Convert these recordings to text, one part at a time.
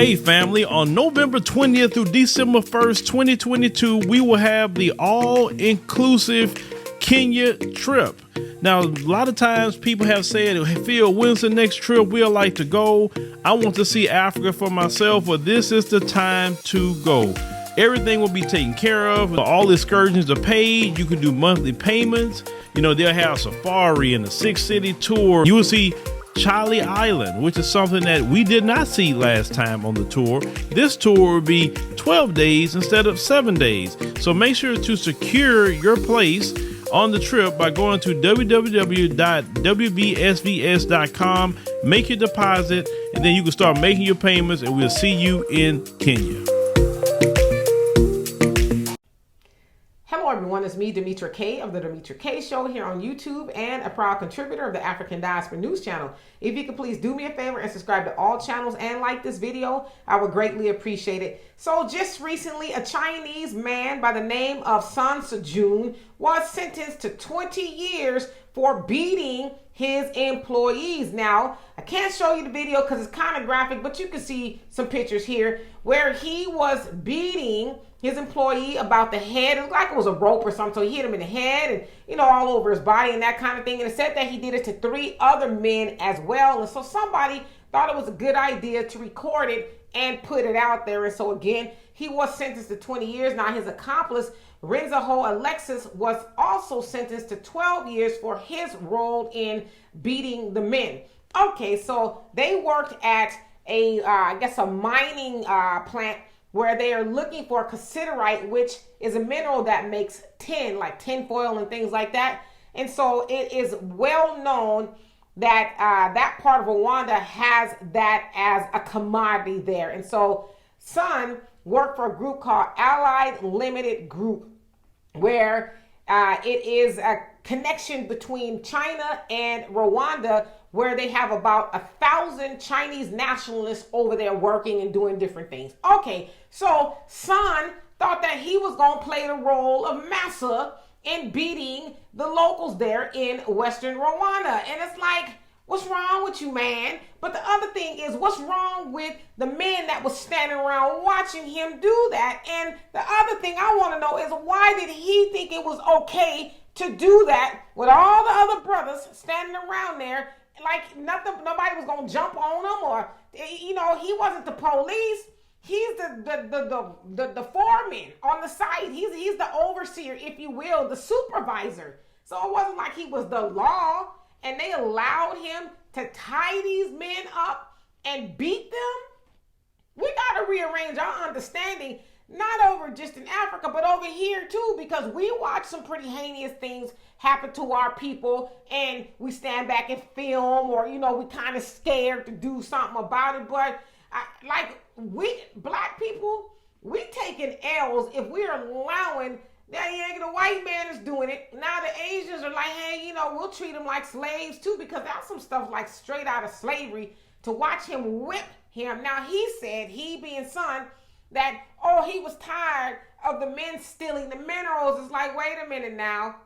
Hey family, on November 20th through December 1st, 2022, we will have the all-inclusive Kenya trip. Now, a lot of times people have said, hey, Phil, when's the next trip we'd like to go? I want to see Africa for myself, but this is the time to go. Everything will be taken care of. All excursions are paid. You can do monthly payments. You know, they'll have safari and a 6-city tour. You will see Charlie Island, which is something that we did not see last time on the tour. This tour will be 12 days instead of 7 days. So make sure to secure your place on the trip by going to www.wbsvs.com, make your deposit, and then you can start making your payments, and we'll see you in Kenya. Hello everyone, it's me, Demetra Kaye of the Demetra Kaye Show here on YouTube and a proud contributor of the African Diaspora News Channel. If you could please do me a favor and subscribe to all channels and like this video, I would greatly appreciate it. So just recently, a Chinese man by the name of Sun Sejun was sentenced to 20 years for beating his employees. Now, I can't show you the video because it's kind of graphic, but you can see some pictures here where he was beating his employee about the head. It looked like it was a rope or something, so he hit him in the head and, you know, all over his body and that kind of thing. And it said that he did it to 3 other men as well. And so somebody thought it was a good idea to record it and put it out there. And so again, he was sentenced to 20 years. Now his accomplice, Renzaho Alexis, was also sentenced to 12 years for his role in beating the men. Okay, so they worked at a, I guess a mining plant where they are looking for cassiterite, which is a mineral that makes tin, like tin foil and things like that. And so it is well known that that part of Rwanda has that as a commodity there. And so Sun worked for a group called Allied Limited Group, where it is a connection between China and Rwanda, where they have about 1,000 Chinese nationalists over there working and doing different things. Okay, so Sun thought that he was going to play the role of massa in beating the locals there in Western Rwanda. And it's like, what's wrong with you, man? But the other thing is, what's wrong with the men that was standing around watching him do that? And the other thing I want to know is, why did he think it was okay to do that with all the other brothers standing around there? Like nobody was gonna jump on him, or, you know, he wasn't the police. He's the foreman on the site. He's the overseer, if you will, the supervisor. So it wasn't like he was the law, and they allowed him to tie these men up and beat them. We gotta rearrange our understanding, not over just in Africa, but over here too, because we watch some pretty heinous things happen to our people, and we stand back and film, or, you know, we kind of scared to do something about it. But like we black people, we taking L's if we're allowing that the white man is doing it. Now the Asians are like, hey, you know, we'll treat them like slaves too, because that's some stuff like straight out of slavery, to watch him whip him. Now he said, he being Sun, that, oh, he was tired of the men stealing the minerals. It's like, wait a minute now.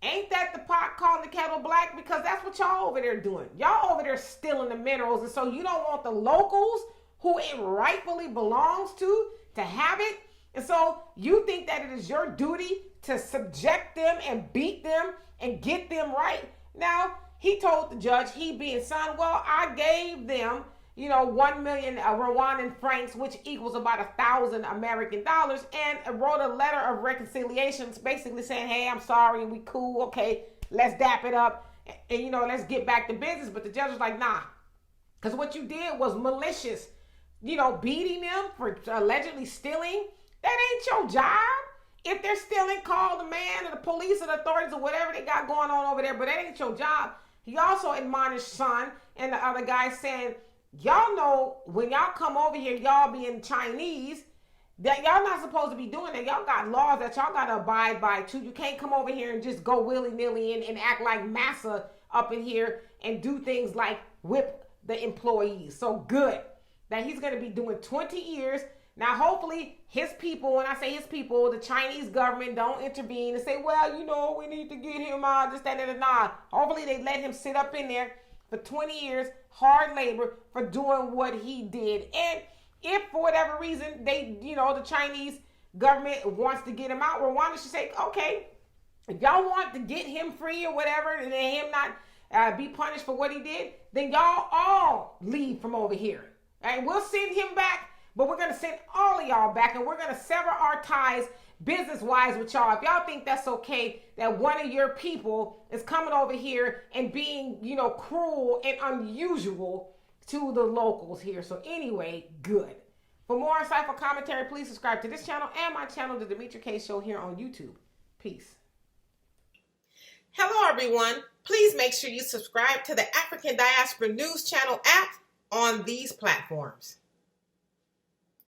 Ain't that the pot calling the kettle black? Because that's what y'all over there doing. Y'all over there stealing the minerals. And so you don't want the locals, who it rightfully belongs to have it. And so you think that it is your duty to subject them and beat them and get them right. Now, he told the judge, he being Sun, well, I gave them, you know, 1 million Rwandan francs, which equals about 1,000 American dollars, and wrote a letter of reconciliation, basically saying, hey, I'm sorry, we cool, okay, let's dap it up, and, you know, let's get back to business. But the judge was like, nah, because what you did was malicious. You know, beating them for allegedly stealing, that ain't your job. If they're stealing, call the man or the police or the authorities or whatever they got going on over there, but that ain't your job. He also admonished Sun and the other guy, saying, y'all know when y'all come over here, y'all being Chinese, that y'all not supposed to be doing that. Y'all got laws that y'all got to abide by too. You can't come over here and just go willy-nilly and act like massa up in here and do things like whip the employees. So good that he's going to be doing 20 years. Now, hopefully his people, when I say his people, the Chinese government don't intervene and say, well, you know, we need to get him out, this, that, and that. Hopefully they let him sit up in there for 20 years, hard labor, for doing what he did. And if for whatever reason they, the Chinese government wants to get him out, Rwanda should say, okay, if y'all want to get him free or whatever, and him not be punished for what he did, then y'all all leave from over here. And we'll send him back, but we're going to send all of y'all back, and we're going to sever our ties business-wise with y'all. If y'all think that's okay, that one of your people is coming over here and being, cruel and unusual to the locals here. So anyway, good. For more insightful commentary, please subscribe to this channel and my channel, The Demetra Kaye Show, here on YouTube. Peace. Hello, everyone. Please make sure you subscribe to the African Diaspora News Channel app on these platforms.